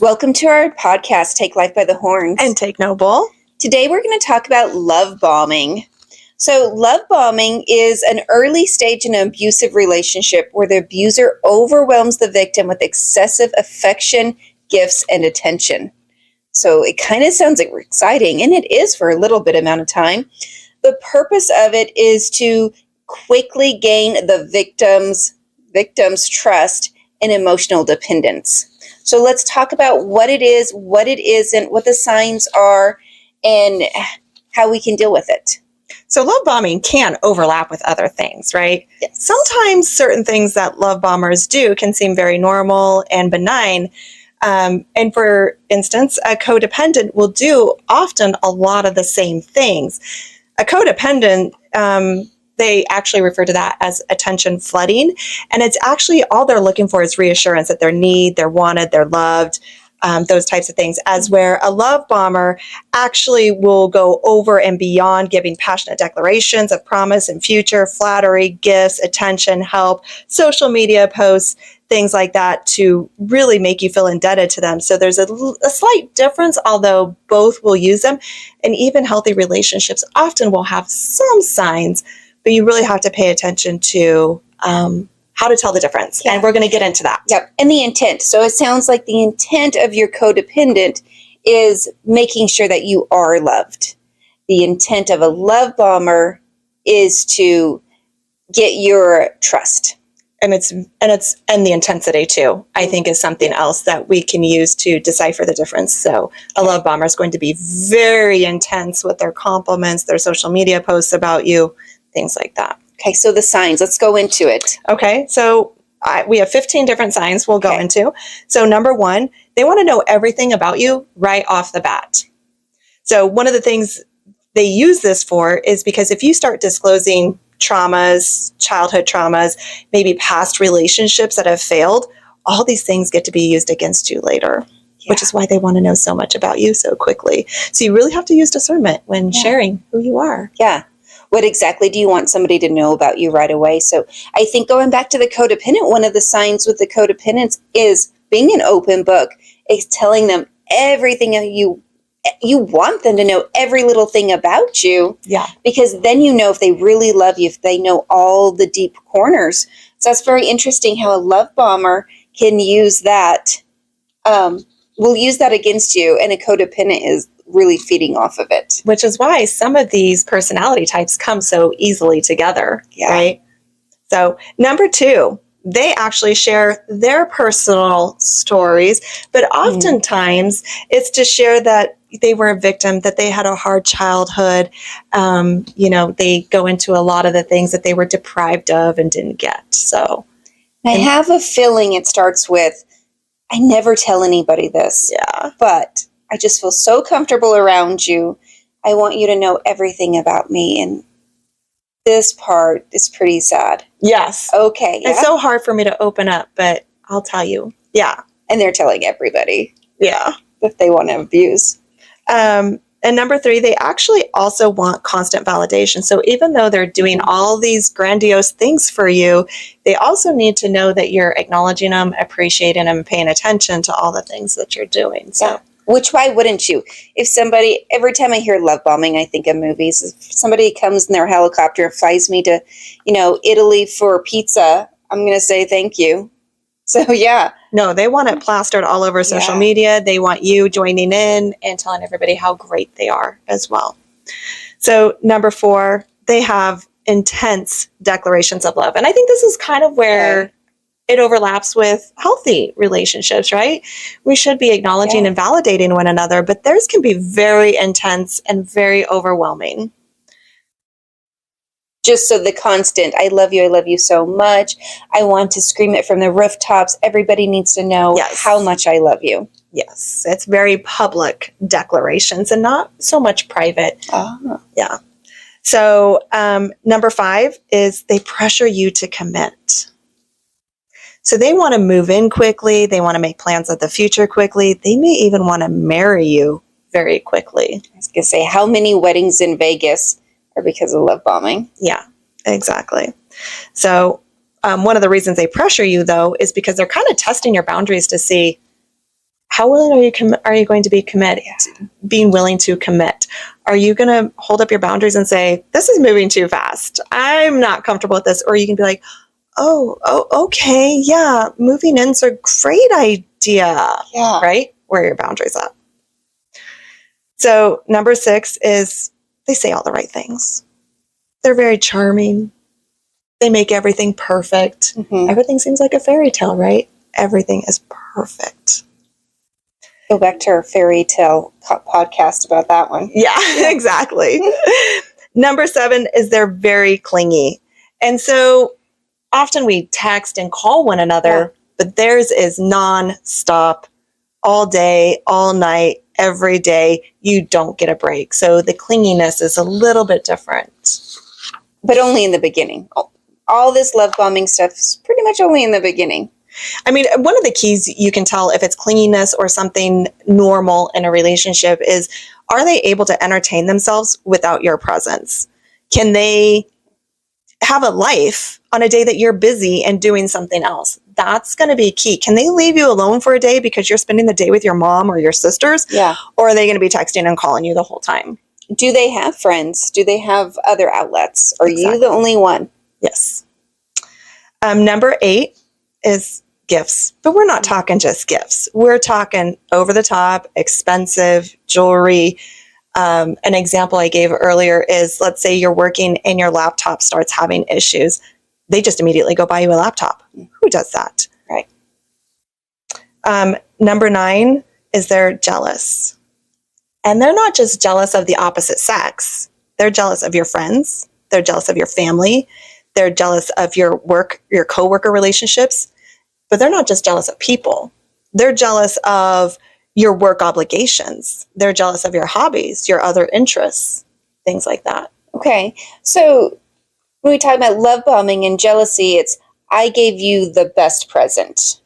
Welcome to our podcast, Take Life by the Horns. And Take No Bull. Today we're going to talk about love bombing. So love bombing is an early stage in an abusive relationship where the abuser overwhelms the victim with excessive affection, gifts, and attention. So it kind of sounds like exciting, and it is for a little bit amount of time. The purpose of it is to quickly gain the victim's trust and emotional dependence. So let's talk about what it is, what it isn't, what the signs are, and how we can deal with it. So love bombing can overlap with other things, right? Yes. Sometimes certain things that love bombers do can seem very normal and benign. And for instance, a codependent will do often a lot of the same things. A codependent, they actually refer to that as attention flooding. And it's actually all they're looking for is reassurance that they're needed, they're wanted, they're loved, those types of things. As where a love bomber actually will go over and beyond giving passionate declarations of promise and future, flattery, gifts, attention, help, social media posts, things like that to really make you feel indebted to them. So there's a slight difference, although both will use them. And even healthy relationships often will have some signs, but you really have to pay attention to how to tell the difference. Yeah. And we're going to get into that. Yep. And the intent. So it sounds like the intent of your codependent is making sure that you are loved. The intent of a love bomber is to get your trust. And the intensity too, I think, is something else that we can use to decipher the difference. So a love bomber is going to be very intense with their compliments, their social media posts about you, things like that. Okay, so the signs, let's go into it. Okay, so we have 15 different signs we'll go into. So number one, they want to know everything about you right off the bat. So one of the things they use this for is because if you start disclosing traumas, childhood traumas, maybe past relationships that have failed, all these things get to be used against you later, which is why they want to know so much about you so quickly. So you really have to use discernment when sharing who you are. Yeah. What exactly do you want somebody to know about you right away? So I think going back to the codependent, one of the signs with the codependents is being an open book, is telling them everything you want them to know every little thing about you. Yeah. Because then you know if they really love you, if they know all the deep corners. So that's very interesting how a love bomber can use that, will use that against you, and a codependent is really feeding off of it. Which is why some of these personality types come so easily together, right? So number two, they actually share their personal stories, but oftentimes it's to share that they were a victim, that they had a hard childhood. They go into a lot of the things that they were deprived of and didn't get. So I have a feeling it starts with, I never tell anybody this, but I just feel so comfortable around you. I want you to know everything about me. And this part is pretty sad. Yes. Okay. Yeah. It's so hard for me to open up, but I'll tell you. Yeah. And they're telling everybody. Yeah. If they want to abuse. And number three, they actually also want constant validation. So even though they're doing all these grandiose things for you, they also need to know that you're acknowledging them, appreciating them, paying attention to all the things that you're doing. So. Yeah. Which, why wouldn't you? If somebody, every time I hear love bombing, I think of movies. If somebody comes in their helicopter and flies me to, Italy for pizza, I'm going to say thank you. So, yeah. No, they want it plastered all over social media. They want you joining in and telling everybody how great they are as well. So, number four, they have intense declarations of love. And I think this is kind of where it overlaps with healthy relationships, right? We should be acknowledging and validating one another, but theirs can be very intense and very overwhelming. Just so the constant, I love you so much. I want to scream it from the rooftops. Everybody needs to know how much I love you. Yes, it's very public declarations and not so much private. Yeah. So number five is they pressure you to commit. So they want to move in quickly. They want to make plans of the future quickly. They may even want to marry you very quickly. I was going to say, how many weddings in Vegas are because of love bombing? Yeah, exactly. So one of the reasons they pressure you, though, is because they're kind of testing your boundaries to see How willing are you going to be being willing to commit? Are you going to hold up your boundaries and say, this is moving too fast, I'm not comfortable with this? Or you can be like, oh, okay, yeah, moving in's a great idea. Yeah. Right? Where are your boundaries at? So number 6 is they say all the right things. They're very charming. They make everything perfect. Mm-hmm. Everything seems like a fairy tale, right? Everything is perfect. Go back to our fairy tale podcast about that one. Yeah, exactly. Number 7 is they're very clingy. And so often we text and call one another, but theirs is non-stop, all day, all night, every day. You don't get a break. So the clinginess is a little bit different. But only in the beginning. All this love bombing stuff is pretty much only in the beginning. I mean, one of the keys you can tell if it's clinginess or something normal in a relationship is, are they able to entertain themselves without your presence? Can they have a life on a day that you're busy and doing something else? That's going to be key. Can they leave you alone for a day because you're spending the day with your mom or your sisters? Yeah. Or are they going to be texting and calling you the whole time? Do they have friends? Do they have other outlets? Are Exactly. you the only one? Yes. Number 8 is gifts, but we're not talking just gifts. We're talking over the top, expensive jewelry. An example I gave earlier is, let's say you're working and your laptop starts having issues. They just immediately go buy you a laptop. Who does that? Right. Number 9 is they're jealous. And they're not just jealous of the opposite sex. They're jealous of your friends. They're jealous of your family. They're jealous of your work, your coworker relationships. But they're not just jealous of people. They're jealous of your work obligations. They're jealous of your hobbies, your other interests, things like that. Okay. So when we talk about love bombing and jealousy, it's, I gave you the best present.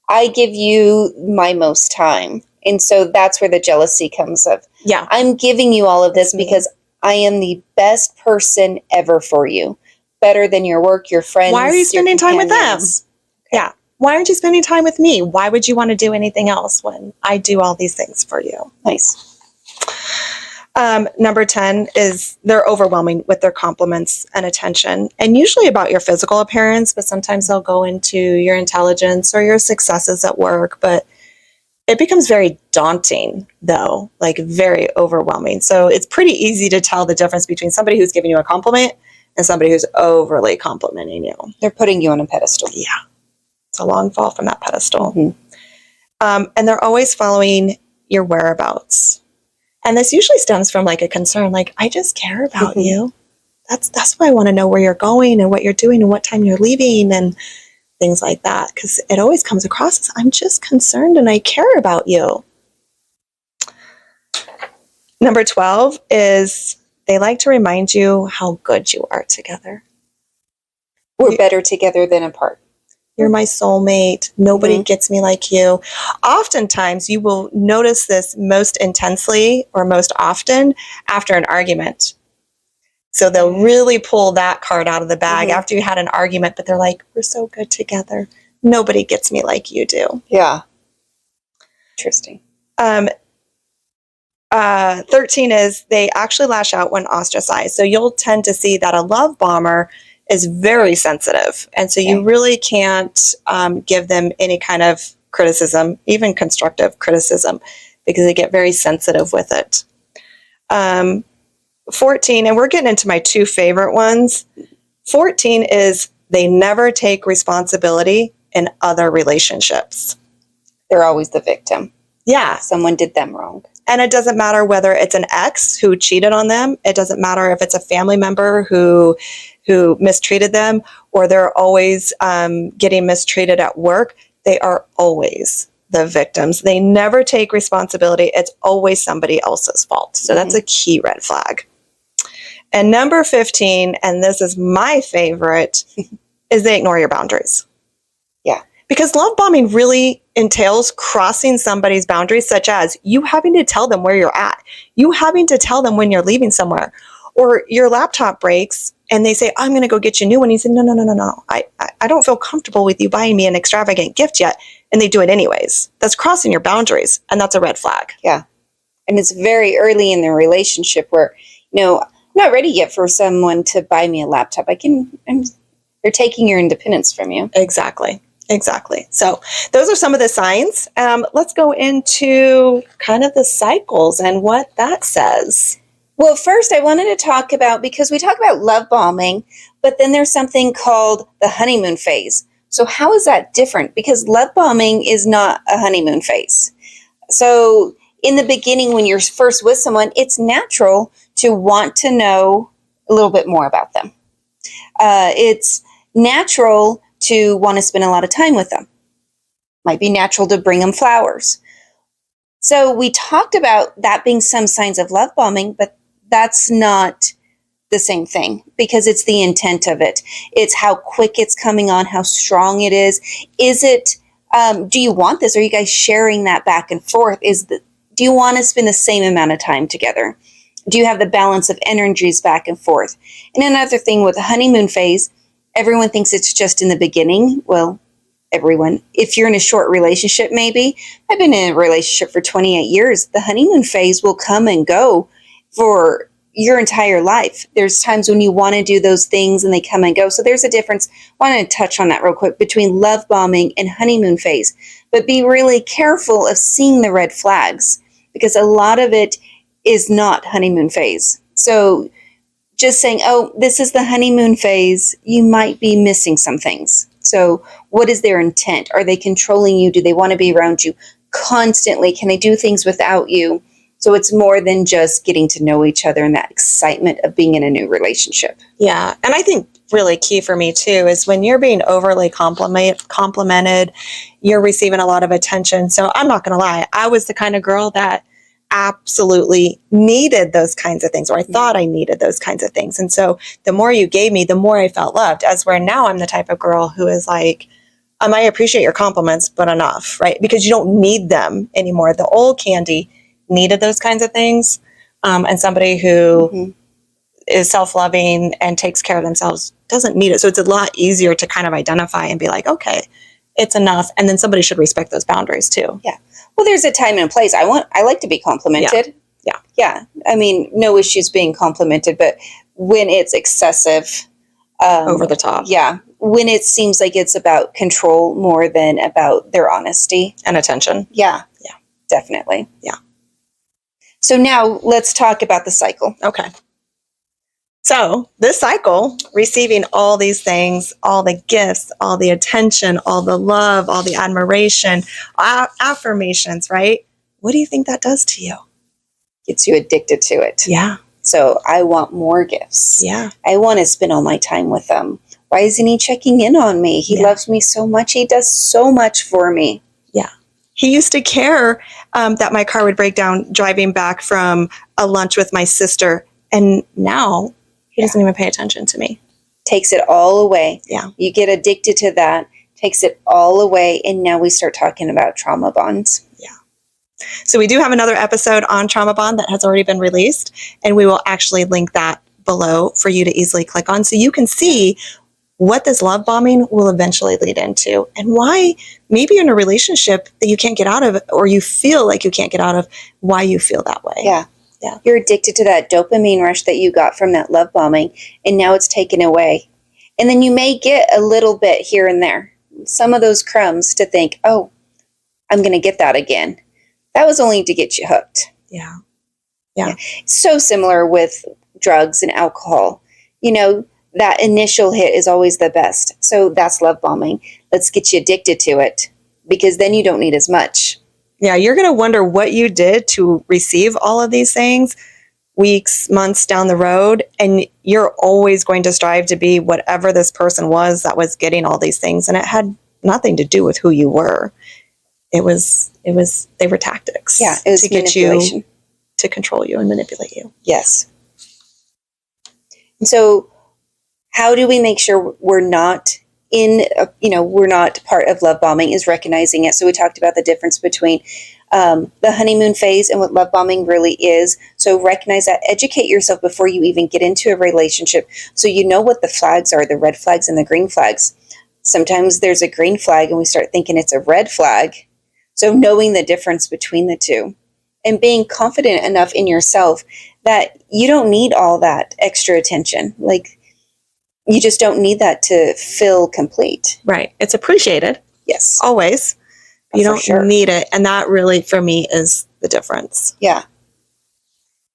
I give you my most time. And so that's where the jealousy comes of. Yeah. I'm giving you all of this because I am the best person ever for you. Better than your work, your friends. Why are you spending time with them? companions. Yeah. Why aren't you spending time with me? Why would you want to do anything else when I do all these things for you? Nice. Number 10 is they're overwhelming with their compliments and attention, and usually about your physical appearance, but sometimes they'll go into your intelligence or your successes at work. But it becomes very daunting, though, like very overwhelming. So it's pretty easy to tell the difference between somebody who's giving you a compliment and somebody who's overly complimenting you. They're putting you on a pedestal. Yeah. It's a long fall from that pedestal. Mm-hmm. And they're always following your whereabouts. And this usually stems from like a concern, like, I just care about Mm-hmm. you. That's why I want to know where you're going and what you're doing and what time you're leaving and things like that. Because it always comes across as, I'm just concerned and I care about you. Number 12 is they like to remind you how good you are together. We're better together than apart. You're my soulmate. Nobody Mm-hmm. gets me like you. Oftentimes, you will notice this most intensely or most often after an argument. So they'll really pull that card out of the bag Mm-hmm. after you had an argument, but they're like, we're so good together. Nobody gets me like you do. Yeah. Interesting. 13 is they actually lash out when ostracized. So you'll tend to see that a love bomber is very sensitive. And so you really can't give them any kind of criticism, even constructive criticism, because they get very sensitive with it. 14, and we're getting into my two favorite ones. 14 is they never take responsibility in other relationships. They're always the victim. Yeah. Someone did them wrong. And it doesn't matter whether it's an ex who cheated on them. It doesn't matter if it's a family member who mistreated them, or they're always getting mistreated at work. They are always the victims. They never take responsibility. It's always somebody else's fault. So that's a key red flag. And number 15, and this is my favorite, is they ignore your boundaries. Yeah. Because love bombing really entails crossing somebody's boundaries, such as you having to tell them where you're at, you having to tell them when you're leaving somewhere, or your laptop breaks and they say, I'm going to go get you a new one. You say, no. I don't feel comfortable with you buying me an extravagant gift yet. and they do it anyways. That's crossing your boundaries, and that's a red flag. Yeah. And it's very early in the relationship where, I'm not ready yet for someone to buy me a laptop. They're taking your independence from you. Exactly. So those are some of the signs. Let's go into kind of the cycles and what that says. Well, first I wanted to talk about, because we talk about love bombing, but then there's something called the honeymoon phase. So how is that different? Because love bombing is not a honeymoon phase. So in the beginning, when you're first with someone, it's natural to want to know a little bit more about them. It's natural to want to spend a lot of time with them. Might be natural to bring them flowers. So we talked about that being some signs of love bombing, but that's not the same thing, because it's the intent of it. It's how quick it's coming on, how strong it is. Is it, do you want this? Are you guys sharing that back and forth? Do you want to spend the same amount of time together? Do you have the balance of energies back and forth? And another thing with the honeymoon phase, everyone thinks it's just in the beginning. Well, everyone. If you're in a short relationship, maybe. I've been in a relationship for 28 years. The honeymoon phase will come and go for your entire life. There's times when you want to do those things and they come and go. So there's a difference. I want to touch on that real quick between love bombing and honeymoon phase. But be really careful of seeing the red flags, because a lot of it is not honeymoon phase. So just saying, oh, this is the honeymoon phase, you might be missing some things. So what is their intent? Are they controlling you? Do they want to be around you constantly? Can they do things without you? So it's more than just getting to know each other and that excitement of being in a new relationship. Yeah. And I think really key for me too is when you're being overly complimented, you're receiving a lot of attention. So I'm not going to lie, I was the kind of girl that absolutely needed those kinds of things, or I thought I needed those kinds of things. And so the more you gave me, the more I felt loved. As where now I'm the type of girl who is like, I appreciate your compliments, but enough, right? Because you don't need them anymore. The old Candy needed those kinds of things. And somebody who is self-loving and takes care of themselves doesn't need it. So it's a lot easier to kind of identify and be like, okay, it's enough. And then somebody should respect those boundaries too. Yeah. Well, there's a time and a place. I like to be complimented. Yeah. I mean, no issues being complimented, but when it's excessive, over the top. Yeah. When it seems like it's about control more than about their honesty and attention. Yeah. Definitely. Yeah. So now let's talk about the cycle. Okay. So this cycle, receiving all these things, all the gifts, all the attention, all the love, all the admiration, affirmations, right? What do you think that does to you? Gets you addicted to it. Yeah. So I want more gifts. Yeah. I want to spend all my time with them. Why isn't he checking in on me? He loves me so much. He does so much for me. Yeah. He used to care that my car would break down driving back from a lunch with my sister. And now he doesn't even pay attention to me. Takes it all away. Yeah. You get addicted to that, takes it all away. And now we start talking about trauma bonds. Yeah. So we do have another episode on trauma bond that has already been released. And we will actually link that below for you to easily click on so you can see what this love bombing will eventually lead into and why maybe in a relationship that you can't get out of, or you feel like you can't get out of, why you feel that way. Yeah. You're addicted to that dopamine rush that you got from that love bombing, and now it's taken away. And then you may get a little bit here and there, some of those crumbs to think, oh, I'm going to get that again. That was only to get you hooked. Yeah. So similar with drugs and alcohol. That initial hit is always the best. So that's love bombing. Let's get you addicted to it, because then you don't need as much. Yeah, you're going to wonder what you did to receive all of these things weeks, months down the road. And you're always going to strive to be whatever this person was that was getting all these things. And it had nothing to do with who you were. They were tactics. Yeah, it was to get you, to control you and manipulate you. Yes. And so how do we make sure we're not we're not part of love bombing, is recognizing it. So we talked about the difference between the honeymoon phase and what love bombing really is. So recognize that, educate yourself before you even get into a relationship so you know what the flags are, the red flags and the green flags. Sometimes there's a green flag and we start thinking it's a red flag. So knowing the difference between the two and being confident enough in yourself that you don't need all that extra attention. Like, you just don't need that to feel complete. Right. It's appreciated. Yes. Always. You For don't sure. need it. And that really, for me, is the difference. Yeah.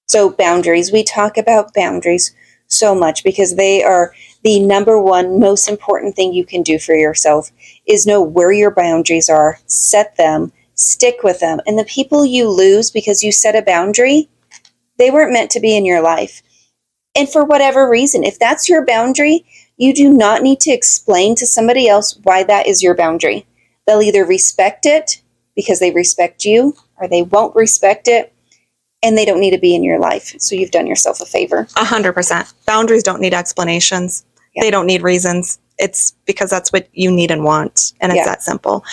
So boundaries. We talk about boundaries so much because they are the number one most important thing you can do for yourself is know where your boundaries are, set them, stick with them. And the people you lose because you set a boundary, they weren't meant to be in your life. And for whatever reason, if that's your boundary, you do not need to explain to somebody else why that is your boundary. They'll either respect it because they respect you, or they won't respect it and they don't need to be in your life. So you've done yourself a favor. 100%. Boundaries don't need explanations. Yeah. They don't need reasons. It's because that's what you need and want. And it's that simple.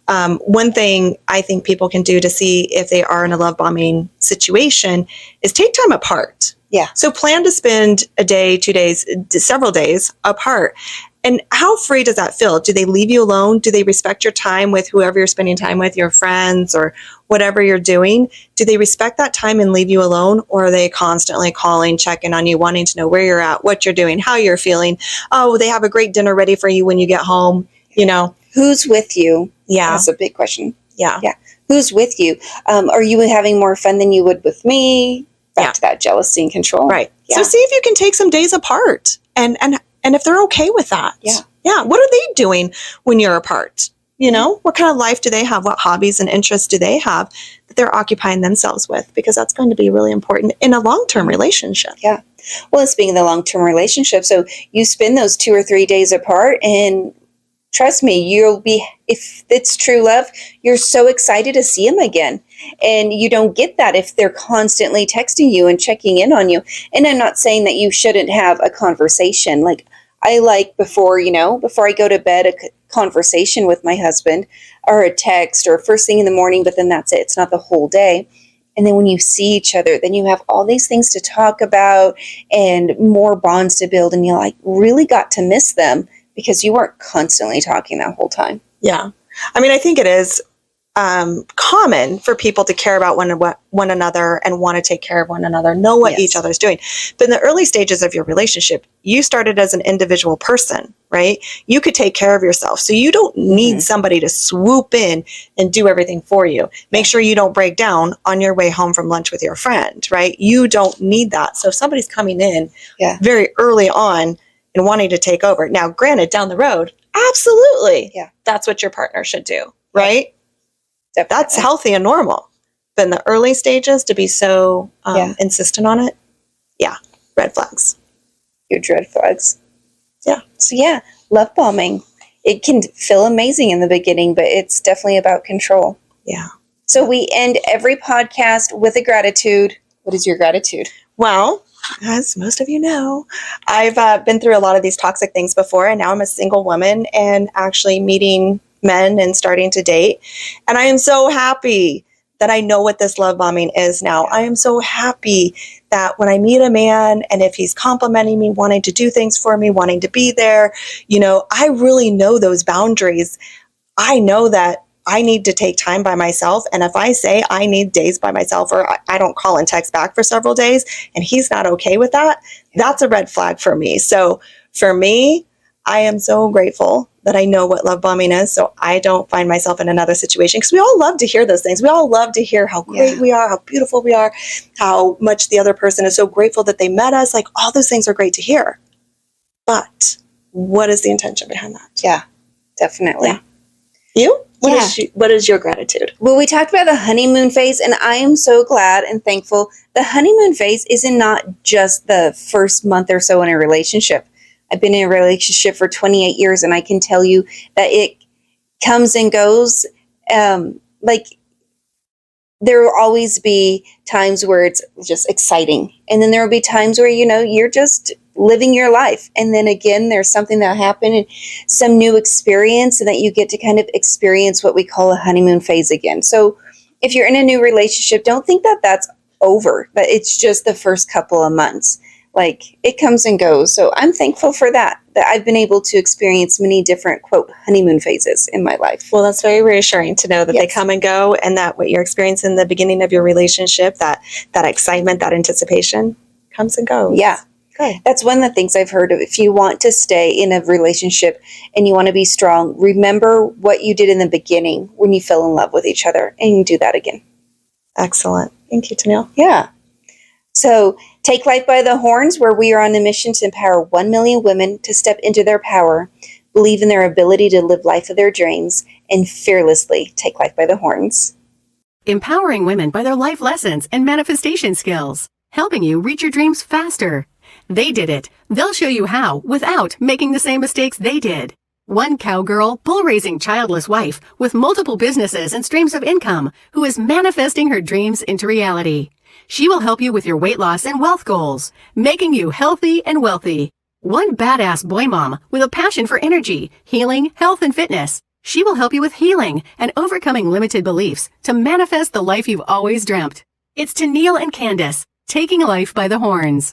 One thing I think people can do to see if they are in a love bombing situation is take time apart. Yeah. So plan to spend a day, 2 days, several days apart. And how free does that feel? Do they leave you alone? Do they respect your time with whoever you're spending time with, your friends or whatever you're doing? Do they respect that time and leave you alone? Or are they constantly calling, checking on you, wanting to know where you're at, what you're doing, how you're feeling? Oh, they have a great dinner ready for you when you get home, you know? Who's with you? Yeah. That's a big question. Yeah. Yeah. Who's with you? Are you having more fun than you would with me? Back to that jealousy and control. Right. Yeah. So see if you can take some days apart and if they're okay with that. Yeah. Yeah. What are they doing when you're apart? You know, what kind of life do they have? What hobbies and interests do they have that they're occupying themselves with? Because that's going to be really important in a long-term relationship. Yeah. Well, it's being in the long-term relationship. So you spend those 2 or 3 days apart and trust me, you'll be, if it's true love, you're so excited to see them again. And you don't get that if they're constantly texting you and checking in on you. And I'm not saying that you shouldn't have a conversation. Like, I like before I go to bed, a conversation with my husband or a text or first thing in the morning, but then that's it. It's not the whole day. And then when you see each other, then you have all these things to talk about and more bonds to build. And you like really got to miss them because you weren't constantly talking that whole time. Yeah. I mean, I think it is common for people to care about one another and want to take care of one another, know what each other's doing. But in the early stages of your relationship, you started as an individual person, right? You could take care of yourself. So you don't need somebody to swoop in and do everything for you. Make sure you don't break down on your way home from lunch with your friend, right? You don't need that. So if somebody's coming in very early on and wanting to take over, now granted, down the road, absolutely, that's what your partner should do, right? Definitely. That's healthy and normal. But in the early stages, to be so insistent on it, red flags. Huge red flags. Yeah. So love bombing. It can feel amazing in the beginning, but it's definitely about control. Yeah. So we end every podcast with a gratitude. What is your gratitude? Well, as most of you know, I've been through a lot of these toxic things before, and now I'm a single woman and actually meeting men and starting to date. And I am so happy that I know what this love bombing is now. I am so happy that when I meet a man and if he's complimenting me, wanting to do things for me, wanting to be there, I really know those boundaries. I know that I need to take time by myself. And if I say I need days by myself or I don't call and text back for several days and he's not okay with that, that's a red flag for me. So for me, I am so grateful that I know what love bombing is, so I don't find myself in another situation. Because we all love to hear those things. We all love to hear how great we are, how beautiful we are, how much the other person is so grateful that they met us. Like, all those things are great to hear. But what is the intention behind that? Yeah, definitely. Yeah. You? What is your gratitude? Well, we talked about the honeymoon phase, and I am so glad and thankful. The honeymoon phase isn't not just the first month or so in a relationship. I've been in a relationship for 28 years, and I can tell you that it comes and goes. Like, there will always be times where it's just exciting. And then there will be times where, you're just living your life. And then again, there's something that happened and some new experience, and that you get to kind of experience what we call a honeymoon phase again. So if you're in a new relationship, don't think that that's over, that it's just the first couple of months. Like, it comes and goes. So I'm thankful for that I've been able to experience many different, quote, honeymoon phases in my life. Well, that's very reassuring to know that they come and go, and that what you're experiencing in the beginning of your relationship, that excitement, that anticipation comes and goes. Yeah. Good. That's one of the things I've heard of. If you want to stay in a relationship and you want to be strong, remember what you did in the beginning when you fell in love with each other, and you do that again. Excellent. Thank you, Tennille. Yeah. So Take Life by the Horns, where we are on a mission to empower 1 million women to step into their power, believe in their ability to live life of their dreams, and fearlessly take life by the horns. Empowering women by their life lessons and manifestation skills, helping you reach your dreams faster. They did it. They'll show you how without making the same mistakes they did. One cowgirl, bull-raising childless wife with multiple businesses and streams of income who is manifesting her dreams into reality. She will help you with your weight loss and wealth goals, making you healthy and wealthy. One badass boy mom with a passion for energy, healing, health, and fitness. She will help you with healing and overcoming limited beliefs to manifest the life you've always dreamt. It's Tennille and Candace, taking life by the horns.